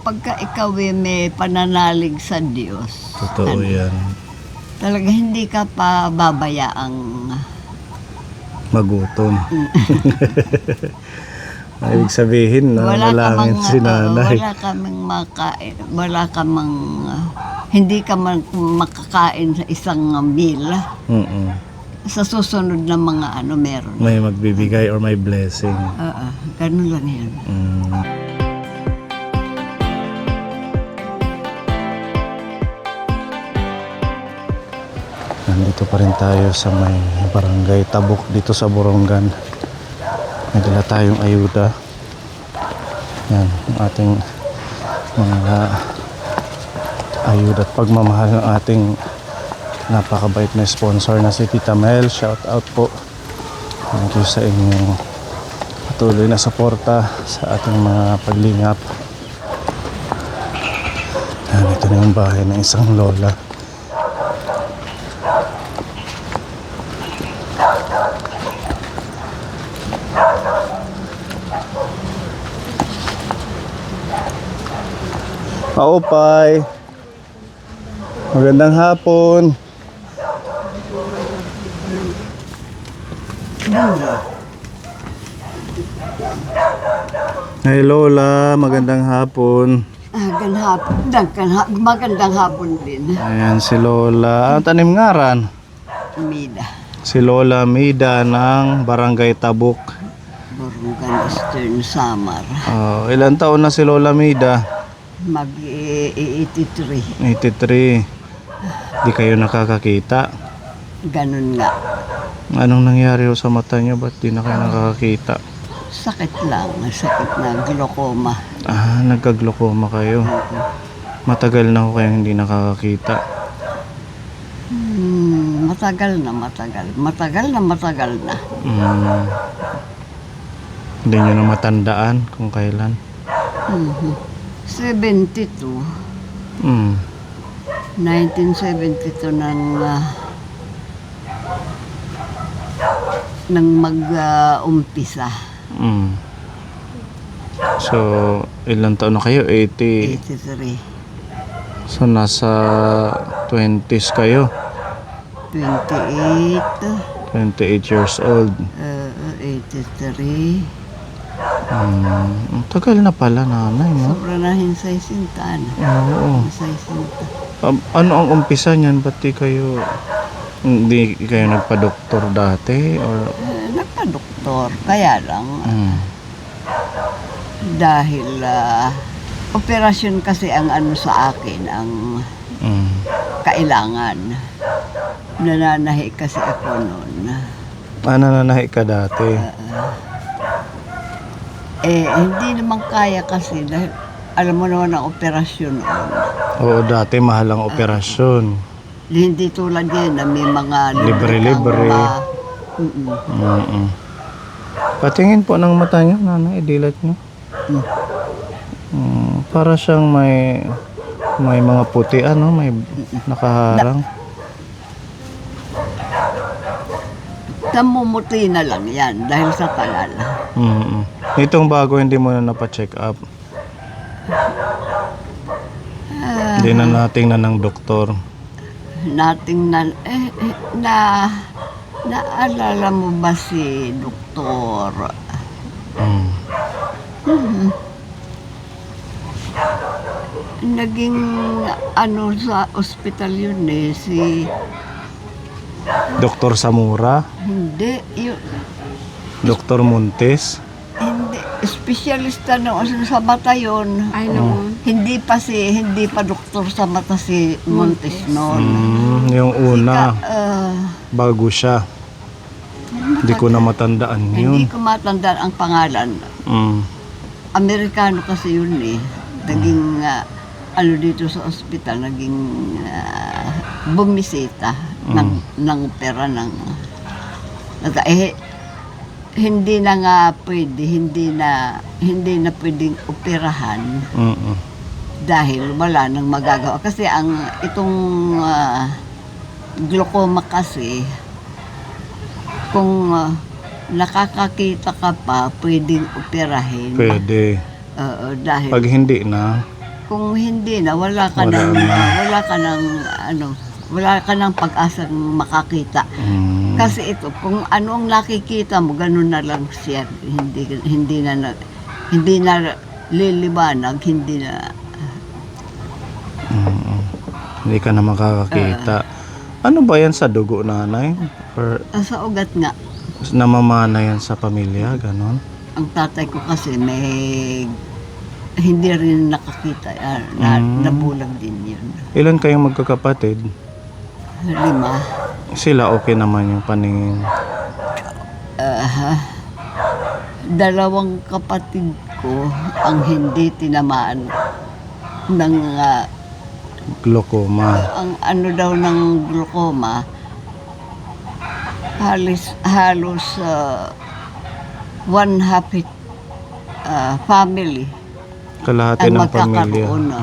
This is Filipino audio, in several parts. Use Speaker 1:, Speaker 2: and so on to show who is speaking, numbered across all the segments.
Speaker 1: pagka ikaw may pananalig sa Diyos,
Speaker 2: Totoo yan.
Speaker 1: talaga hindi ka pa babayaang
Speaker 2: Magutom. Ibig sabihin, nanalangin si nanay.
Speaker 1: wala kamang hindi ka man makakain sa isang meal.
Speaker 2: Mm-mm.
Speaker 1: Sa susunod na mga meron.
Speaker 2: May magbibigay or may blessing.
Speaker 1: Ganun lang yan.
Speaker 2: Nandito pa rin tayo sa may barangay Tabuk dito sa Borongan. May dala tayong ayuda. Yan, ang ating mga ayuda at pagmamahal ng ating napakabait na sponsor na si Tita Mel. Shout out po. Thank you sa inyong patuloy na suporta sa ating mga paglingap. Yan, ito na yung bahay ng isang lola. Paupay. Magandang hapon. Hey Lola, magandang hapon.
Speaker 1: Magandang hapon din.
Speaker 2: Ayan si Lola. Ang tanim ngaran?
Speaker 1: Mida.
Speaker 2: Si Lola Mida ng Barangay Tabuk.
Speaker 1: Borongan Eastern Samar.
Speaker 2: Ilan taon na si Lola Mida?
Speaker 1: Mag-83.
Speaker 2: 83. Di kayo nakakakita?
Speaker 1: Ganun nga.
Speaker 2: Anong nangyari sa mata niyo? Ba't di na kayo nakakakita?
Speaker 1: Sakit lang. Sakit na glaucoma.
Speaker 2: Nagka-glaucoma kayo. Matagal na ho kayong hindi nakakakita.
Speaker 1: Matagal na.
Speaker 2: Hindi nyo na matandaan kung kailan.
Speaker 1: 72. 1972 nang mag-umpisa.
Speaker 2: So, ilang taon na kayo? 80.
Speaker 1: 83.
Speaker 2: So, nasa 20s kayo?
Speaker 1: 28.
Speaker 2: 28 years old.
Speaker 1: 83.
Speaker 2: Ang tagal na pala, nanay, no?
Speaker 1: Sobra na hinsay sintaan.
Speaker 2: Oo.
Speaker 1: Hinsay sinta.
Speaker 2: Ano ang umpisa niyan? Ba't hindi kayo nagpa-doktor dati? Or
Speaker 1: Nagpa-doktor. Kaya lang, dahil operasyon kasi ang sa akin, ang kailangan. Nananahi kasi ako noon.
Speaker 2: nananahi ka dati?
Speaker 1: Hindi naman kaya kasi dahil alam mo naman ang operasyon noon.
Speaker 2: Oo, dati mahal ang operasyon.
Speaker 1: Hindi tulad yan na may mga
Speaker 2: Libre-libre. Patingin po ng mata niyo, nanay, idilat niyo. Para siyang may mga puti, may nakaharang.
Speaker 1: Namumuti na lang yan dahil sa tagal.
Speaker 2: Itong bago hindi mo na napacheck up. Hindi na natingnan ng doktor.
Speaker 1: Natingnan, naalala mo ba si doktor? Naging sa ospital yun si...
Speaker 2: Doktor Samura?
Speaker 1: Hindi,
Speaker 2: Doktor Montes?
Speaker 1: hindi, espesyalista sa mata yun.
Speaker 3: Ay, noon.
Speaker 1: Hindi pa doktor sa mata si Montes noon.
Speaker 2: Yung una,
Speaker 1: Sika,
Speaker 2: bago siya. Hindi ko na matandaan yun.
Speaker 1: hindi ko matandaan ang pangalan. Amerikano kasi yun Naging, dito sa ospital, naging bumisita ng pera ng... hindi na nga pwede, hindi na pwedeng operahan dahil wala nang magagawa. Kasi itong glaucoma kasi, kung nakakakita ka pa, pwedeng operahin.
Speaker 2: Pwede.
Speaker 1: Dahil
Speaker 2: Pag hindi na,
Speaker 1: kung hindi na, wala ka
Speaker 2: Wala
Speaker 1: nang,
Speaker 2: na.
Speaker 1: wala ka nang, wala ka nang pag-asang makakita. Kasi ito, kung ano ang nakikita mo, ganun na lang siya. Hindi na liliwanag, hindi na,
Speaker 2: Hindi ka na makakakita. Ano ba yan sa dugo, nanay? Or
Speaker 1: sa ugat nga.
Speaker 2: namamana yan sa pamilya, ganon?
Speaker 1: Ang tatay ko kasi hindi rin nakakita, nabulag din yun.
Speaker 2: Ilan kayong magkakapatid?
Speaker 1: 5.
Speaker 2: Sila okay naman yung paningin.
Speaker 1: 2 kapatid ko ang hindi tinamaan ng
Speaker 2: Glaucoma.
Speaker 1: ang ano daw ng glaucoma, halos 1/2 family
Speaker 2: Kalahati
Speaker 1: ang
Speaker 2: ng pamilya.
Speaker 1: magkakaroon.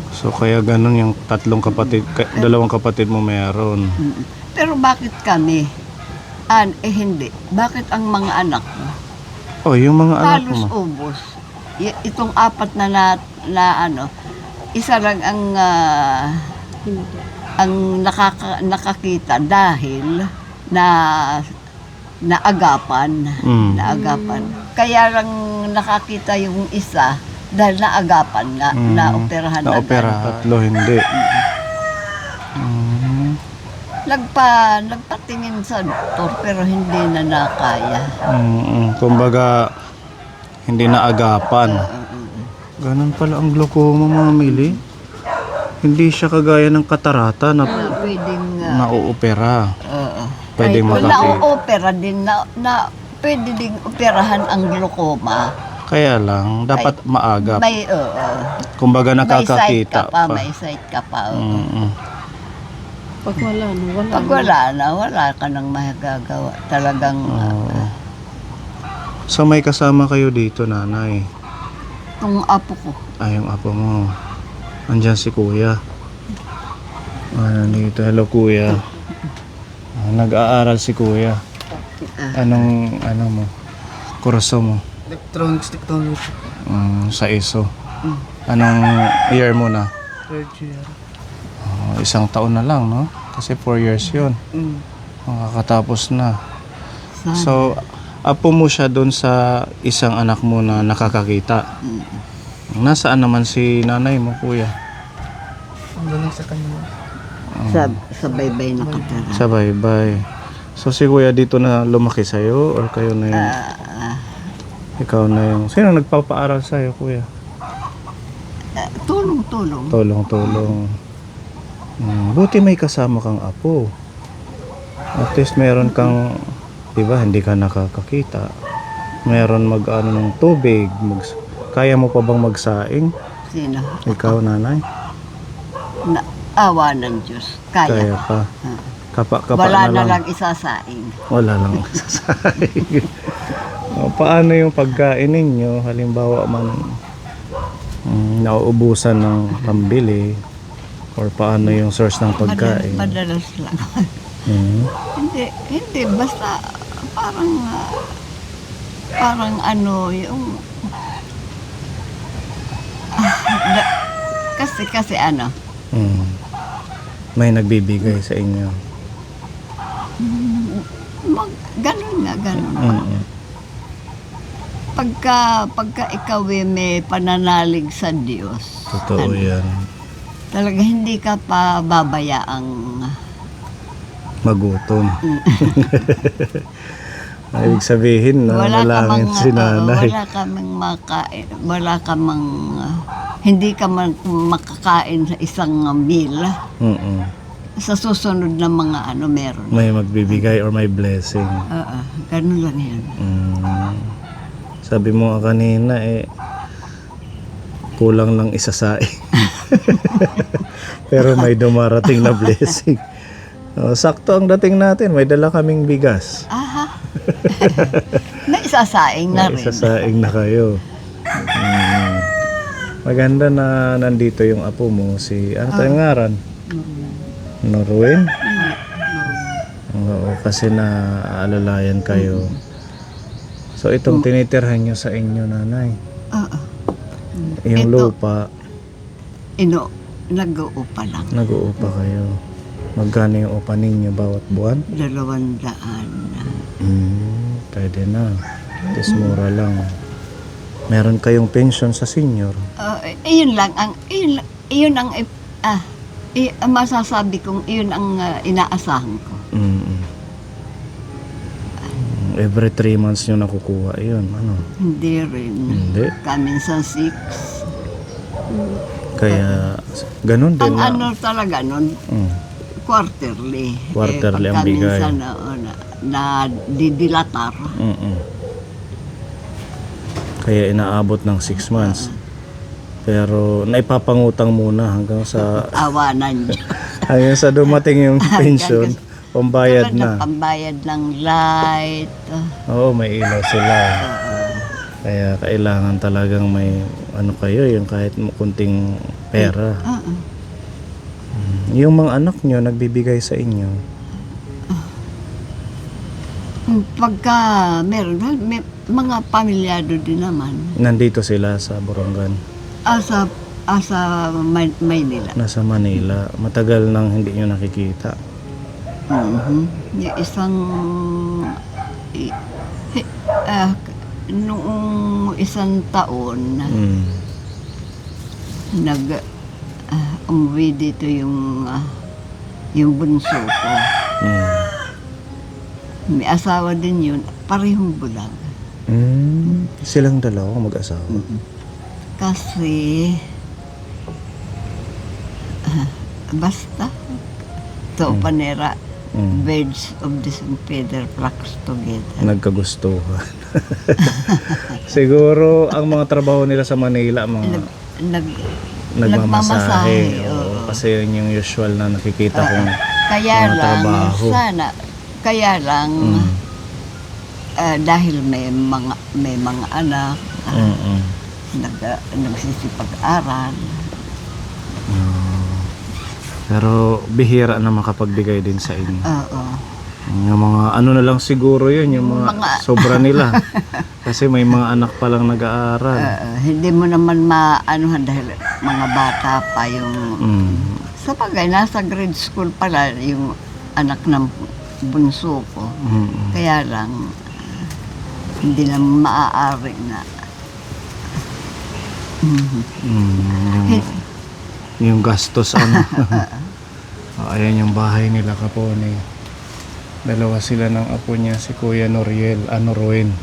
Speaker 2: So kaya ganun yung dalawang kapatid mo meron.
Speaker 1: Pero bakit kami? Hindi. Bakit ang mga anak ko?
Speaker 2: Oh, yung mga anak
Speaker 1: Halos
Speaker 2: mo.
Speaker 1: ubos. Itong 4 na isa lang ang nakakita dahil naagapan. Naagapan. Kaya lang nakakita yung isa dahil naagapan nga, naoperahan
Speaker 2: Na-opera.
Speaker 1: agad.
Speaker 2: Tatlo hindi.
Speaker 1: Nagpatingin sa doktor pero hindi na nakaya.
Speaker 2: Kumbaga, hindi naagapan. Ganun pala ang glaucoma, mga mili. Hindi siya kagaya ng katarata na
Speaker 1: Pwedeng
Speaker 2: nauopera. Pwedeng makakita.
Speaker 1: na-opera din pwede ding operahan ang glaucoma.
Speaker 2: Kaya lang, dapat maagap.
Speaker 1: May
Speaker 2: Kumbaga
Speaker 1: may sight
Speaker 2: nakakakita
Speaker 1: ka pa,
Speaker 2: pa.
Speaker 1: may sight ka pa.
Speaker 3: Pag wala na, wala
Speaker 1: Pag wala ka nang magagawa. Talagang
Speaker 2: So may kasama kayo dito, nanay.
Speaker 1: itong apo ko.
Speaker 2: Yung apo mo. Andyan si kuya. Dito. Hello, kuya. Nag-aaral si kuya. Anong mo? Kurso mo?
Speaker 3: Electronics technology.
Speaker 2: Sa ISO. Anong year mo na?
Speaker 3: 3rd year.
Speaker 2: 1 taon na lang, no? Kasi 4 years yun. Makakatapos na. So, apo mo siya doon sa isang anak mo na nakakakita. Nasaan naman si nanay mo, kuya?
Speaker 3: Doon lang sa kanya.
Speaker 1: Sa baybay na katira.
Speaker 2: Sa baybay. So si kuya dito na lumaki sa'yo or kayo na yung... ikaw na yung... Sino nagpapaaral sa'yo, kuya?
Speaker 1: Tulong-tulong.
Speaker 2: Tulong-tulong. Buti may kasama kang apo. At least meron kang... Diba, hindi ka nakakakita. Meron mag-ano ng tubig. Kaya mo pa bang magsaing?
Speaker 1: Sino?
Speaker 2: Ikaw, nanay?
Speaker 1: Awa ng Diyos.
Speaker 2: Kaya
Speaker 1: Kaya.
Speaker 2: pa. Kapa
Speaker 1: Wala na
Speaker 2: na lang.
Speaker 1: lang isasaing.
Speaker 2: Wala lang sasaing. Paano yung pagkain ninyo? Halimbawa man nauubusan ng pambili or paano yung source ng pagkain?
Speaker 1: Madalas lang. Hindi, basta parang yung kasi
Speaker 2: May nagbibigay sa inyo.
Speaker 1: ganun. Pagka ikaw may pananalig sa Diyos,
Speaker 2: Totoo yan.
Speaker 1: talaga hindi ka pa babayaang
Speaker 2: Magutom. Ibig sabihin na nalangin si nanay.
Speaker 1: wala ka mang hindi ka makakain sa isang meal. Sa susunod na mga meron.
Speaker 2: May magbibigay or may blessing.
Speaker 1: Ganun lang yan.
Speaker 2: Sabi mo kanina kulang lang isasaing. Pero may dumarating na blessing. Sakto ang dating natin, may dala kaming bigas.
Speaker 1: Naisasaing na rin.
Speaker 2: Isasaing na kayo. Maganda na nandito yung apo mo, si ano tayong ngaran? Norwin? Oo, kasi naaalalayan kayo. So itong tinitirhan nyo sa inyo, nanay. Yung
Speaker 1: Ito.
Speaker 2: lupa,
Speaker 1: Nag-uupa lang.
Speaker 2: nag-uupa kayo. Magkano yung upa ninyo bawat buwan?
Speaker 1: 200.
Speaker 2: Pwede na. Tapos mura lang. Meron kayong pension sa senior.
Speaker 1: Iyon lang ang iyon ang masasabi kong iyon ang inaasahan ko.
Speaker 2: Every 3 months nyo nakukuha yun. Ano?
Speaker 1: Hindi rin.
Speaker 2: Hindi.
Speaker 1: Kaminsan 6.
Speaker 2: Kaya ganun din
Speaker 1: Ang
Speaker 2: na.
Speaker 1: ano talaga nun,
Speaker 2: Mm.
Speaker 1: quarterly.
Speaker 2: Quarterly ang
Speaker 1: pagka
Speaker 2: bigay.
Speaker 1: minsan na didilatar.
Speaker 2: Mm-mm. Kaya inaabot ng 6 months. Pero naipapangutang muna hanggang sa
Speaker 1: Awanan niyo.
Speaker 2: hanggang sa dumating yung pension, pambayad
Speaker 1: Tulad ng
Speaker 2: na.
Speaker 1: pambayad ng light.
Speaker 2: Oo, may ilaw sila. Kaya kailangan talagang may ano kayo, yung kahit kunting pera. Yung mga anak nyo nagbibigay sa inyo.
Speaker 1: Pagka meron, may mga pamilyado din naman.
Speaker 2: Nandito sila sa Borongan.
Speaker 1: Asa Maynila.
Speaker 2: Nasa Manila. Matagal nang hindi nyo nakikita.
Speaker 1: Yung isang noong isang taon umuwi dito yung bunso ko. May asawa din yun, parehong bulag.
Speaker 2: Silang dalawa mag-asawa.
Speaker 1: Kasi basta to panera birds of the same feather flocks together.
Speaker 2: Nagkagustuhan. Siguro ang mga trabaho nila sa Manila mga nagmamasahe. Oo, kasi yun yung usual na nakikita kong
Speaker 1: kaya
Speaker 2: mga
Speaker 1: lang
Speaker 2: trabaho.
Speaker 1: kaya lang dahil may mga anak nagsisipag-aral.
Speaker 2: Pero bihira na makapagbigay din sa inyo.
Speaker 1: Oo.
Speaker 2: Yung mga ano na lang siguro yun, yung mga sobra nila. Kasi may mga anak pa lang nag-aaral.
Speaker 1: Hindi mo naman maanuhan dahil mga bata pa yung sa bagay, nasa grade school pala yung anak ng bunso ko. Kaya lang hindi na maaari na
Speaker 2: yung gastos ano. Ayan yung bahay nila Kapone. Dalawa sila ng apo niya, si Kuya Noriel, Ruin.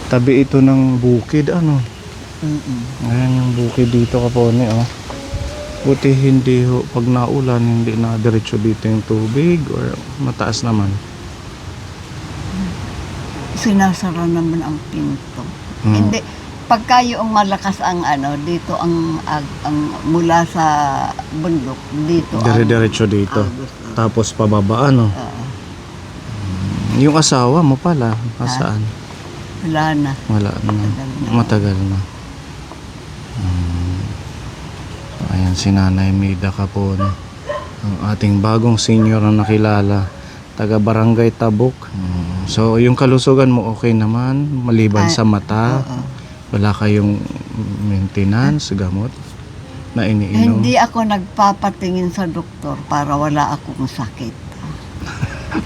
Speaker 2: Tabi ito ng bukid ano. Ayan yung bukid dito Kapone oh. Buti hindi ho, pag naulan hindi na diretso dito yung tubig or mataas naman.
Speaker 1: Sinasara naman ang pinto. Hindi pagka yung malakas ang dito ang mula sa bundok dito
Speaker 2: Dire-diretso dito. Tapos pababa ano. Yung asawa mo pala, saan?
Speaker 1: wala na.
Speaker 2: Wala na. Matagal na. Ayan si Nanay Mida Capone. Ang ating bagong senior na nakilala. Taga Barangay Tabuk. So yung kalusugan mo okay naman? Maliban sa mata? Wala kayong maintenance, gamot na iniinom?
Speaker 1: Hindi ako nagpapatingin sa doktor para wala akong sakit.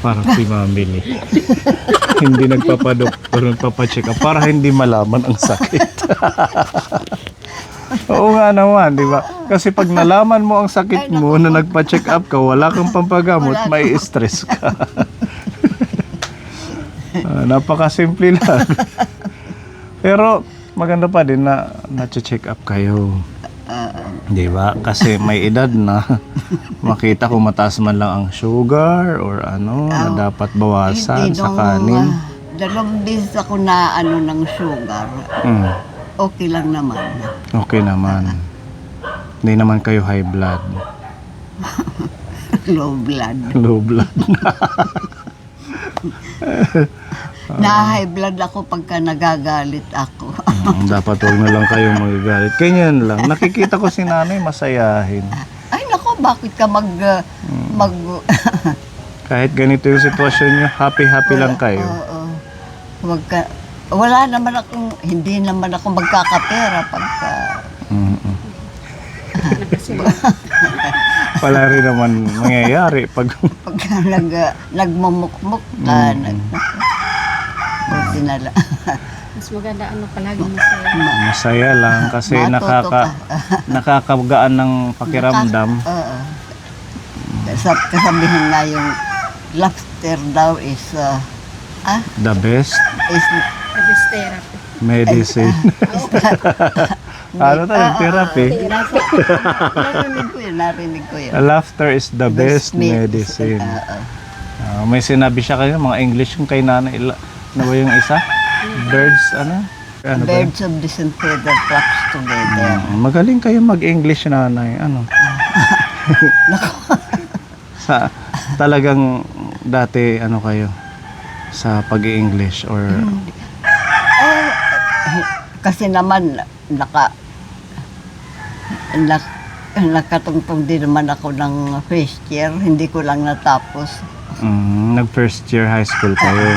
Speaker 2: Parang si Mami Lee. Hindi nagpapadoktor, nagpapacheck up para hindi malaman ang sakit. Oo nga naman, di ba? Kasi pag nalaman mo ang sakit mo na nagpa-check up ka, wala kang pampagamot, may stress ka. Napakasimple lang. Pero maganda pa din na na-check up kayo. Di ba? Kasi may edad na. Makita kung mataas man lang ang sugar or na dapat bawasan sa kanin.
Speaker 1: 2 beses ako na ng sugar. Okay lang naman.
Speaker 2: Okay naman. Hindi naman kayo high blood.
Speaker 1: Low blood.
Speaker 2: Low blood.
Speaker 1: Na-high blood ako pagka nagagalit ako.
Speaker 2: Dapat huwag na lang kayong magagalit. Ganyan lang. Nakikita ko si nanay masayahin.
Speaker 1: Ay nako, bakit ka mag
Speaker 2: Kahit ganito yung sitwasyon nyo, happy-happy lang kayo.
Speaker 1: Oo. Huwag ka hindi naman ako magkakapera pagka
Speaker 2: Mm-mm. Wala rin naman mangyayari pag
Speaker 1: nagmumukmuk ka. Buti na lang.
Speaker 4: Mas maganda palagi masaya.
Speaker 2: masaya lang kasi
Speaker 1: Matuto ka.
Speaker 2: nakakagaan ng pakiramdam.
Speaker 1: Oo. Kasabihan nga yung laughter daw is
Speaker 2: The best
Speaker 4: Habis therapy.
Speaker 2: medicine. Ano tayo? Therapy.
Speaker 1: narinig ko yun.
Speaker 2: Laughter is the best medicine. May sinabi siya kayo, mga English yung kay nanay. Ano ba yung isa? Birds, ano? Ano ba?
Speaker 1: Birds of the same feather flocks together.
Speaker 2: Magaling kayo mag-English, nanay. Ano? Talagang dati, ano kayo? Sa pag-i-English or...
Speaker 1: Kasi naman, nakatungtong din naman ako ng first year. Hindi ko lang natapos.
Speaker 2: Nag-first year high school kayo.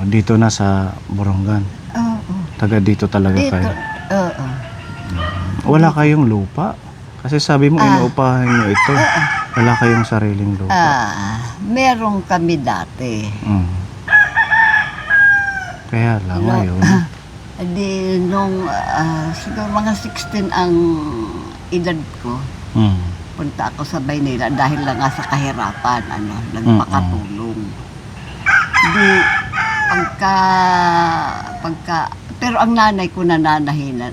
Speaker 2: Dito na sa Borongan.
Speaker 1: Oo.
Speaker 2: Taga dito talaga
Speaker 1: Dito.
Speaker 2: kayo.
Speaker 1: Oo.
Speaker 2: Wala kayong lupa? Kasi sabi mo, inuupahan nyo ito. Wala kayong sariling lupa.
Speaker 1: Meron kami dati.
Speaker 2: Kaya lang ngayon.
Speaker 1: Di nung siguro mga 16 ang edad ko, punta ako sa Maynila dahil lang nga sa kahirapan, nagpakatulong. Di pero ang nanay ko nananahin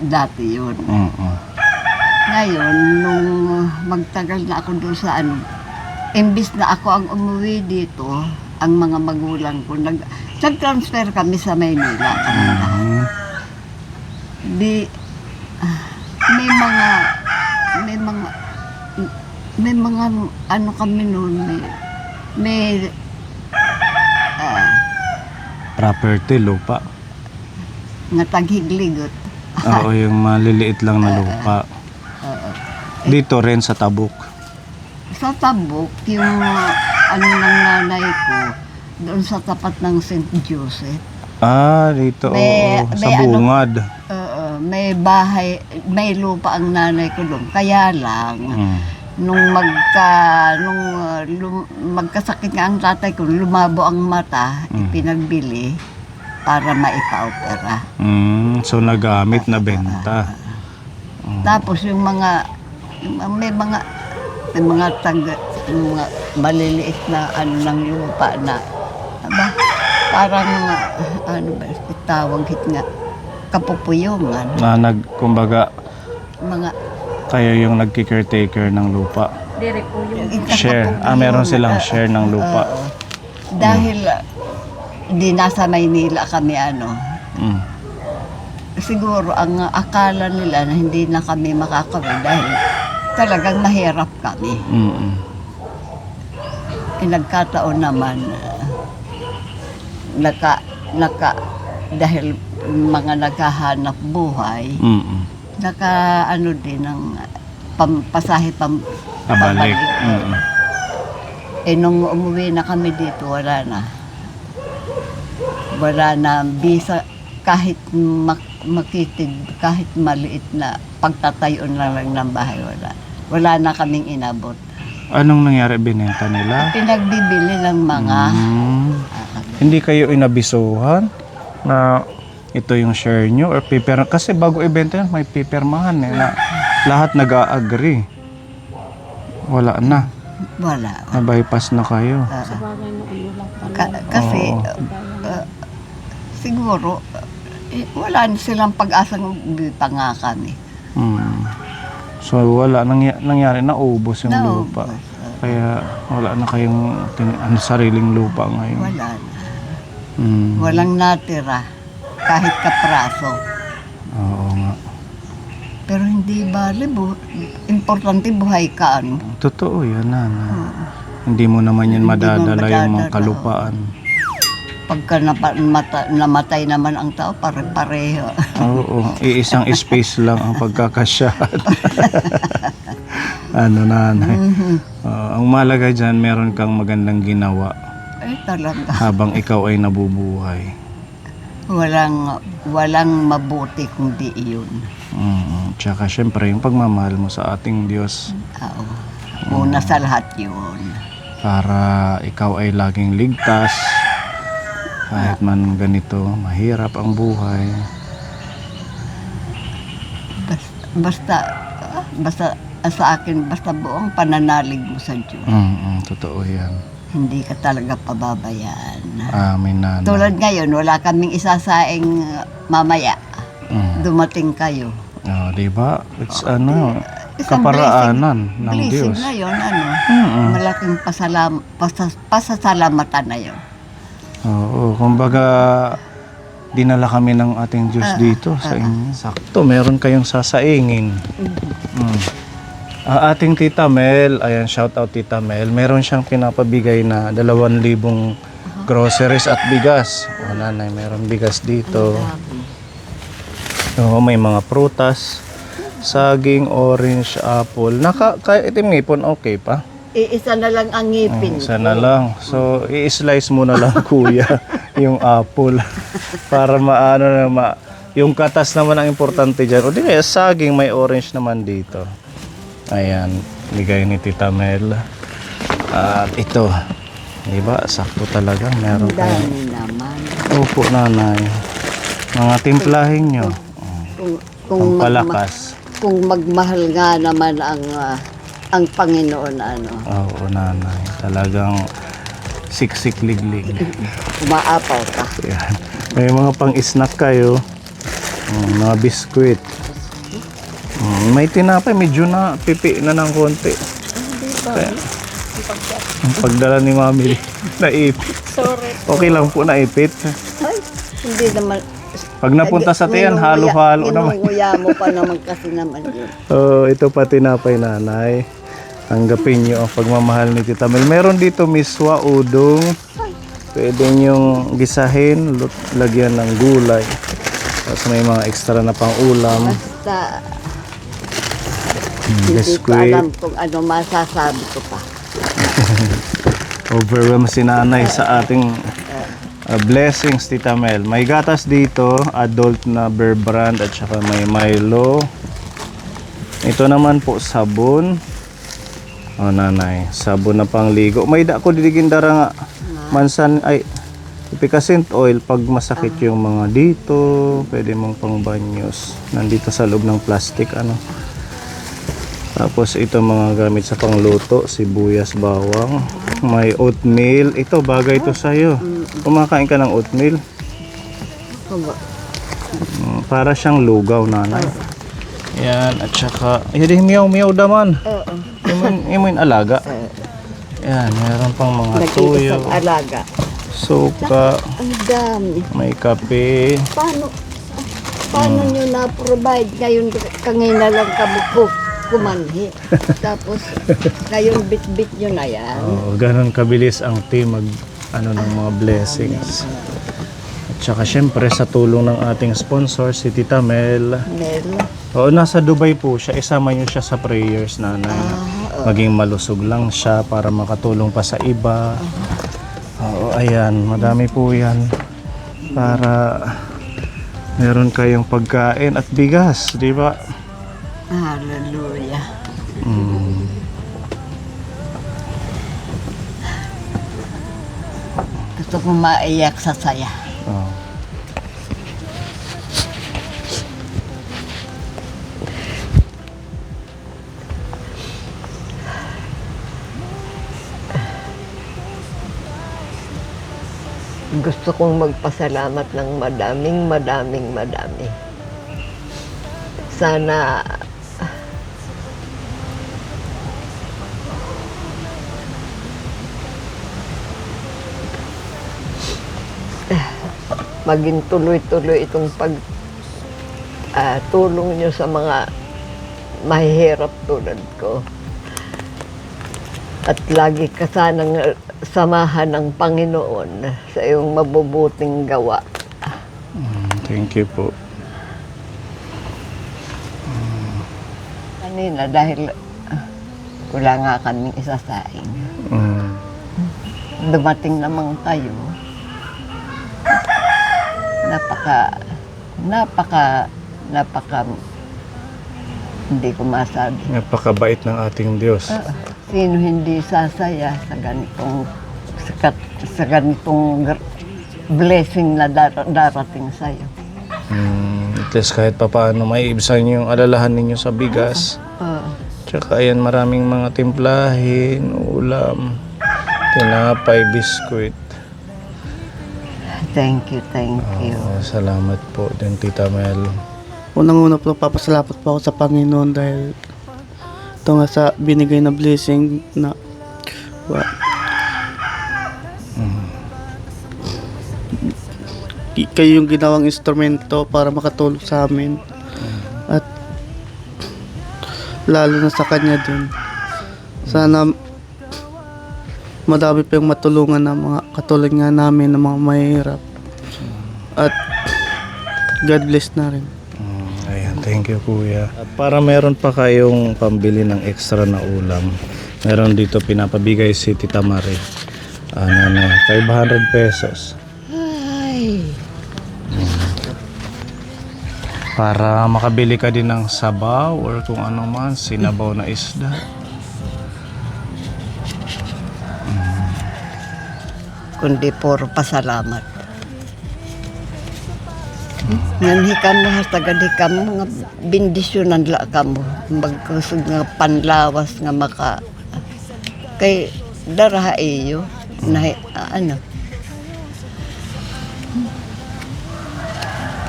Speaker 1: dati yun. Ngayon, nung magtagal na ako doon sa imbis na ako ang umuwi dito, ang mga magulang ko, nag-transfer kami sa Maynila. Di, may mga ano kami noon, may
Speaker 2: Property, lupa.
Speaker 1: nga taghigligot.
Speaker 2: Oo, yung maliliit lang na lupa. Dito rin sa Tabuk.
Speaker 1: Sa Tabuk, yung ng nanay ko, doon sa tapat ng St. Joseph.
Speaker 2: Dito,
Speaker 1: May
Speaker 2: sa Bungad.
Speaker 1: May bahay, may lupa ang nanay ko doon. Kaya lang, nung magkasakit nga ang tatay ko, lumabo ang mata, ipinagbili para maipa-opera.
Speaker 2: So nagamit na benta.
Speaker 1: Tapos yung may mga maliliit na ng lupa na parang tawag nga kapupuyongan.
Speaker 2: Kumbaga,
Speaker 1: Mga
Speaker 2: kayo yung nagki-caretaker ng lupa.
Speaker 4: Dire po yung
Speaker 2: Share. Meron silang share ng lupa.
Speaker 1: dahil di nasa Maynila kami siguro ang akala nila na hindi na kami makakawin dahil talagang mahirap kami. Nagkataon naman dahil mga naghahanap buhay, din ng pasahe
Speaker 2: Pabalik.
Speaker 1: Nung umuwi na kami dito, wala na visa kahit makitid, kahit maliit na pagtatayo na lang ng bahay, wala na kaming inabot.
Speaker 2: Anong nangyari? Binenta nila?
Speaker 1: Pinagbibili ng mga
Speaker 2: Hindi kayo inabisuhan na ito yung share nyo or paper? Kasi bago ibenta yan, may pipirmahan na lahat nag-a-agree. Wala na.
Speaker 1: wala.
Speaker 2: Na-bypass na kayo.
Speaker 4: sa bagay no lang pa.
Speaker 1: Kasi siguro wala na silang pag-asang pa nga kami.
Speaker 2: So wala nangyari, naubos yung
Speaker 1: Naubos.
Speaker 2: lupa. Kaya wala na kayong sariling lupa ngayon.
Speaker 1: Wala na. Walang natira kahit kapraso.
Speaker 2: Oo nga.
Speaker 1: Pero hindi bale, importante buhay ka
Speaker 2: Totoo yan, Hindi mo naman yan
Speaker 1: Hindi mo
Speaker 2: madadala yung mga
Speaker 1: madadala.
Speaker 2: kalupaan.
Speaker 1: Pagka namatay naman ang tao, pare-pareho.
Speaker 2: Oo, iisang space lang ang pagkakasyahan. Nanay. Ang malaga dyan, meron kang magandang ginawa
Speaker 1: Talaga.
Speaker 2: habang ikaw ay nabubuhay.
Speaker 1: walang mabuti kundi iyon.
Speaker 2: Tsaka syempre yung pagmamahal mo sa ating Diyos
Speaker 1: Oo. Una sa lahat yun.
Speaker 2: para ikaw ay laging ligtas kahit man ganito mahirap ang buhay.
Speaker 1: Basta sa akin, basta buong pananalig mo sa Diyos.
Speaker 2: Totoo yan.
Speaker 1: Hindi ka talaga pababayaan.
Speaker 2: Amin, nanay.
Speaker 1: Tulad ngayon, wala kaming isasaing mamaya. Dumating kayo.
Speaker 2: Oh, di ba? It's
Speaker 1: Isang
Speaker 2: kaparaanan ng
Speaker 1: blessing
Speaker 2: Diyos.
Speaker 1: na yun, malaking pasasalamatan na yun.
Speaker 2: Oo, kumbaga dinala kami ng ating Diyos dito sa inyo. Sakto, meron kayong sasaingin. Ating Tita Mel, ayan, shout out Tita Mel, meron siyang pinapabigay na 2,000 groceries at bigas. O nanay, meron bigas dito. Oo, may mga prutas, saging, orange, apple. Itim ngipon, okay pa?
Speaker 1: Iisa na lang ang ngipin.
Speaker 2: Isa na lang. So, i-slice mo na lang kuya yung apple para yung katas naman ang importante dyan. O di kaya saging, may orange naman dito. Ayan, bigay ni Tita Mel. At ito, di ba? Sakto talaga. Meron
Speaker 1: Ang
Speaker 2: kayo.
Speaker 1: dami naman.
Speaker 2: Opo, nanay. Mga timplahin nyo.
Speaker 1: Kung
Speaker 2: Pampalakas.
Speaker 1: kung magmahal nga naman ang Panginoon,
Speaker 2: Oo, nanay. Talagang siksik liglig.
Speaker 1: umaapaw ka.
Speaker 2: Ayan. May mga pang-snack kayo. Mga biskwit. May tinapay, medyo na pipi na ng konti. Kaya, ang pagdala ni Mami naipit.
Speaker 4: Sorry.
Speaker 2: Okay lang po naipit.
Speaker 1: Ay, hindi naman.
Speaker 2: Pag napunta sa tiyan, halo-halo naman.
Speaker 1: Inunguya mo pa naman kasi naman yun.
Speaker 2: Ito pa tinapay, nanay. Tanggapin nyo ang pagmamahal ni Tita Mel. Meron dito miswa, udong. Pwede nyong gisahin, lagyan ng gulay. Tapos may mga extra na pang ulam.
Speaker 1: Basta, hindi ko
Speaker 2: Biskwit.
Speaker 1: alam kung ano masasabi ko pa.
Speaker 2: Overwhelmed si nanay sa ating blessings, Tita Mel. May gatas dito, adult na Bear Brand at saka may Milo. Ito naman po sabon. Nanay, sabon na pangligo. May dako didigindara nga mansan ay epicacent oil pag masakit yung mga dito, pwede mong pang banyos. Nandito sa loob ng plastic Tapos ito mga gamit sa pangluto, sibuyas, bawang, may oatmeal. Ito bagay ito sa iyo. Kumakain ka ng oatmeal. Para siyang lugaw, nanay. Yan, at saka yun miyaw daman.
Speaker 1: Oo.
Speaker 2: Yung alaga. Yan, meron pang mga tuyo,
Speaker 1: Nag-iisang alaga.
Speaker 2: suka,
Speaker 1: Ang dami.
Speaker 2: may kape.
Speaker 1: Paano nyo na-provide? Ngayon, kangina lang kami kumanhi. Tapos, ngayon bit-bit nyo na yan.
Speaker 2: Ganon kabilis ang team ng mga blessings. At saka syempre sa tulong ng ating sponsor, si Tita Mel. Nasa Dubai po siya. Isama niyo siya sa prayers, nanay. Maging malusog lang siya para makatulong pa sa iba. Ayan, madami po yan. Para meron kayong pagkain at bigas, di ba?
Speaker 1: Hallelujah. Gusto kong maiyak sa saya. Gusto kong magpasalamat ng madami. Sana maging tuloy-tuloy itong tulong nyo sa mga mahihirap tulad ko. At lagi ka sanang samahan ng Panginoon sa iyong mabubuting gawa.
Speaker 2: Thank you po.
Speaker 1: Kanina dahil wala nga kaming isasaing. Dumating naman kayo. napaka, hindi ko masabi.
Speaker 2: Napakabait ng ating Diyos.
Speaker 1: Sino hindi sasaya sa ganitong blessing na darating sa'yo?
Speaker 2: At least kahit papaano may ibsan yung alalahan ninyo sa bigas. Tsaka ayan, maraming mga timplahin, ulam, tinapay, biskuit.
Speaker 1: Thank you.
Speaker 2: Salamat po din, Tita Mel.
Speaker 3: Unang-una po, papasalamat po ako sa Panginoon dahil ito nga sa binigay na blessing na kayo yung ginawang instrumento para makatulong sa amin. At lalo na sa kanya din. Sana madami pa yung matulungan ng mga katulad nga namin ng mga mahihirap. At God bless na rin.
Speaker 2: Ayan, thank you kuya. At para meron pa kayong pambili ng extra na ulam, meron dito pinapabigay si Tita Marie. 500 pesos.
Speaker 1: Ay,
Speaker 2: Para makabili ka din ng sabaw or kung ano man, sinabaw na isda.
Speaker 1: kundi puro pasalamat. Nganhikam mo hastagad mo nga bendisyonan la kamo magkusog nga panlawas nga maka kay daraha iyo na ano.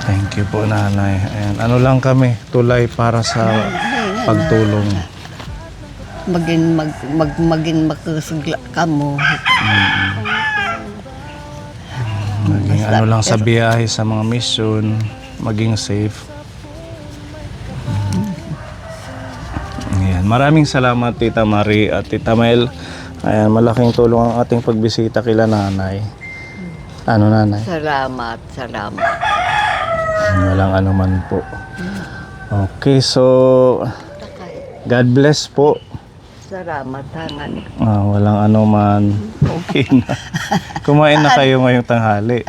Speaker 2: Thank you po nanay. Ayan, ano lang kami, tulay para sa pagtulong.
Speaker 1: Maging makusugla kamo.
Speaker 2: Maging ano lang sa biyahe sa mga mission, maging safe. Ayan, maraming salamat Tita Marie at Tita Mel. Ayan, malaking tulong ang ating pagbisita kila nanay. Ano nanay?
Speaker 1: Salamat.
Speaker 2: Walang anuman po. Okay, so God bless po.
Speaker 1: Salamat hangan.
Speaker 2: Walang anuman. Okay na. Kumain na kayo ngayong tanghali.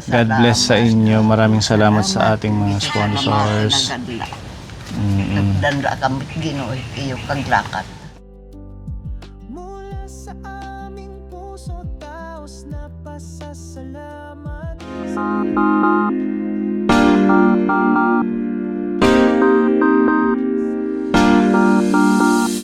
Speaker 2: God bless sa inyo. Maraming salamat sa ating mga sponsors.
Speaker 1: Nagdanda kami Ginoo iyo kaglakat.
Speaker 5: Mula sa aming puso taos na pasasalamat.